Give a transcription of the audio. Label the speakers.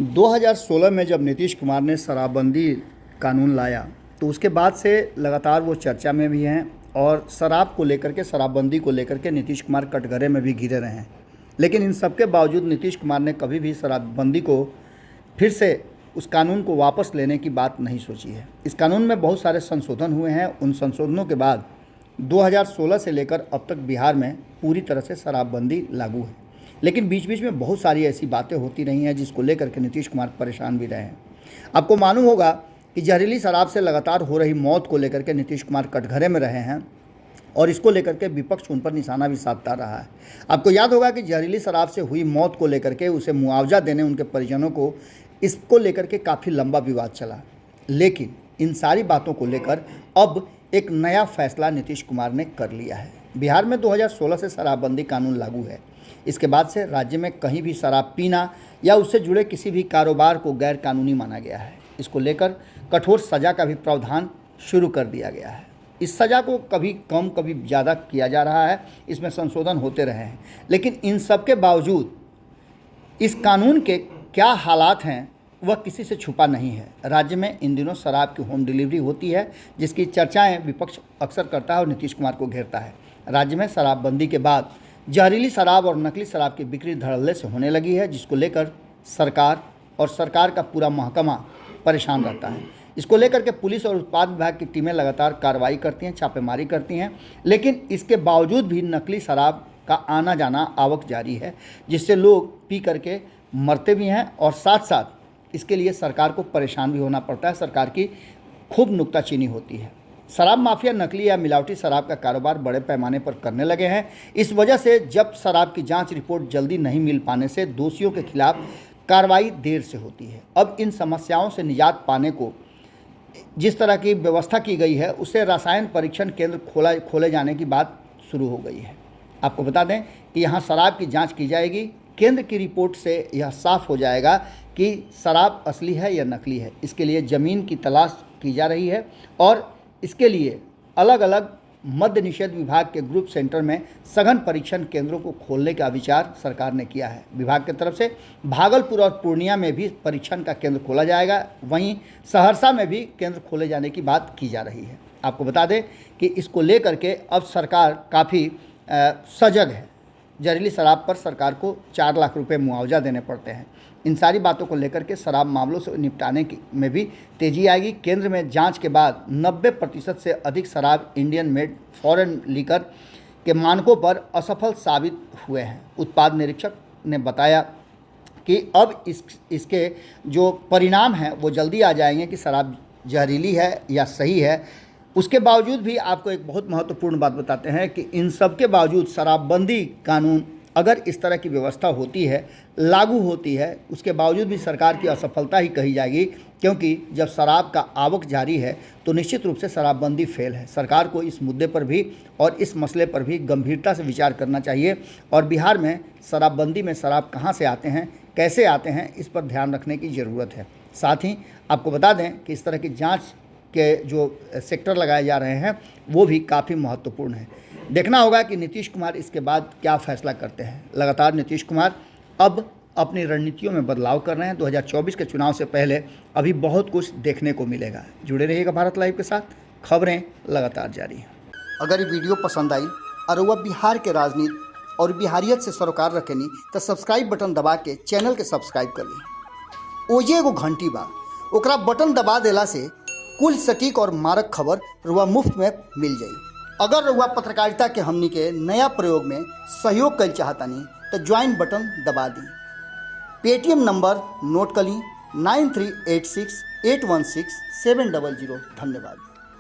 Speaker 1: 2016 में जब नीतीश कुमार ने शराबबंदी कानून लाया तो उसके बाद से लगातार वो चर्चा में भी हैं और शराब को लेकर के, शराबबंदी को लेकर के नीतीश कुमार कटघरे में भी घिरे रहे हैं। लेकिन इन सब के बावजूद नीतीश कुमार ने कभी भी शराबबंदी को फिर से उस कानून को वापस लेने की बात नहीं सोची है। इस कानून में बहुत सारे संशोधन हुए हैं। उन संशोधनों के बाद 2016 से लेकर अब तक बिहार में पूरी तरह से शराबबंदी लागू है। लेकिन बीच बीच में बहुत सारी ऐसी बातें होती रही हैं जिसको लेकर के नीतीश कुमार परेशान भी रहे हैं। आपको मालूम होगा कि जहरीली शराब से लगातार हो रही मौत को लेकर के नीतीश कुमार कटघरे में रहे हैं और इसको लेकर के विपक्ष उन पर निशाना भी साधता रहा है। आपको याद होगा कि जहरीली शराब से हुई मौत को लेकर के उसे मुआवजा देने उनके परिजनों को, इसको लेकर के काफ़ी लंबा विवाद चला। लेकिन इन सारी बातों को लेकर अब एक नया फैसला नीतीश कुमार ने कर लिया है। बिहार में 2016 से शराबबंदी कानून लागू है। इसके बाद से राज्य में कहीं भी शराब पीना या उससे जुड़े किसी भी कारोबार को गैर कानूनी माना गया है। इसको लेकर कठोर सज़ा का भी प्रावधान शुरू कर दिया गया है। इस सज़ा को कभी कम कभी ज़्यादा किया जा रहा है, इसमें संशोधन होते रहे हैं। लेकिन इन सब के बावजूद इस कानून के क्या हालात हैं वह किसी से छुपा नहीं है। राज्य में इन दिनों शराब की होम डिलीवरी होती है, जिसकी चर्चाएं विपक्ष अक्सर करता है और नीतीश कुमार को घेरता है। राज्य में शराबबंदी के बाद जहरीली शराब और नकली शराब की बिक्री धड़ल्ले से होने लगी है, जिसको लेकर सरकार का पूरा महकमा परेशान रहता है। इसको लेकर के पुलिस और उत्पाद विभाग की टीमें लगातार कार्रवाई करती हैं, छापेमारी करती हैं। लेकिन इसके बावजूद भी नकली शराब का आना जाना आवक जारी है, जिससे लोग पी करके मरते भी हैं और साथ साथ इसके लिए सरकार को परेशान भी होना पड़ता है। सरकार की खूब नुक्ताचीनी होती है। शराब माफिया नकली या मिलावटी शराब का कारोबार बड़े पैमाने पर करने लगे हैं। इस वजह से जब शराब की जांच रिपोर्ट जल्दी नहीं मिल पाने से दोषियों के खिलाफ कार्रवाई देर से होती है। अब इन समस्याओं से निजात पाने को जिस तरह की व्यवस्था की गई है, उससे रसायन परीक्षण केंद्र खोले जाने की बात शुरू हो गई है। आपको बता दें कि यहाँ शराब की जाँच की जाएगी। केंद्र की रिपोर्ट से यह साफ हो जाएगा कि शराब असली है या नकली है। इसके लिए ज़मीन की तलाश की जा रही है और इसके लिए अलग अलग मद्य निषेध विभाग के ग्रुप सेंटर में सघन परीक्षण केंद्रों को खोलने का विचार सरकार ने किया है। विभाग की तरफ से भागलपुर और पूर्णिया में भी परीक्षण का केंद्र खोला जाएगा। वहीं सहरसा में भी केंद्र खोले जाने की बात की जा रही है। आपको बता दें कि इसको लेकर के अब सरकार काफ़ी सजग है। जहरीली शराब पर सरकार को 4 लाख रुपए मुआवजा देने पड़ते हैं। इन सारी बातों को लेकर के शराब मामलों से निपटाने की में भी तेजी आएगी। केंद्र में जांच के बाद 90% से अधिक शराब इंडियन मेड फॉरेन लीकर के मानकों पर असफल साबित हुए हैं। उत्पाद निरीक्षक ने बताया कि अब इसके जो परिणाम हैं वो जल्दी आ जाएंगे कि शराब जहरीली है या सही है। उसके बावजूद भी आपको एक बहुत महत्वपूर्ण बात बताते हैं कि इन सब के बावजूद शराबबंदी कानून अगर इस तरह की व्यवस्था होती है, लागू होती है, उसके बावजूद भी सरकार की असफलता ही कही जाएगी, क्योंकि जब शराब का आवक जारी है तो निश्चित रूप से शराबबंदी फेल है। सरकार को इस मुद्दे पर भी और इस मसले पर भी गंभीरता से विचार करना चाहिए और बिहार में शराबबंदी में शराब कहाँ से आते हैं, कैसे आते हैं, इस पर ध्यान रखने की ज़रूरत है। साथ ही आपको बता दें कि इस तरह की जाँच के जो सेक्टर लगाए जा रहे हैं वो भी काफ़ी महत्वपूर्ण है। देखना होगा कि नीतीश कुमार इसके बाद क्या फैसला करते हैं। लगातार नीतीश कुमार अब अपनी रणनीतियों में बदलाव कर रहे हैं। 2024 के चुनाव से पहले अभी बहुत कुछ देखने को मिलेगा। जुड़े रहिएगा भारत लाइव के साथ, खबरें लगातार जारी हैं। अगर ये वीडियो पसंद आई और वह बिहार के राजनीति और बिहारियत से सरोकार रखेनी तो सब्सक्राइब बटन दबा के चैनल के सब्सक्राइब कर ली। ओजे एगो घंटी बा, ओकरा बटन दबा देला से कुल सटीक और मारक खबर रुआ मुफ्त में मिल जाई। अगर रुआ पत्रकारिता के हमनी के नया प्रयोग में सहयोग कर चाहतनी तो ज्वाइन बटन दबा दी। पेटीएम नंबर नोट कर ली 9386816700। धन्यवाद।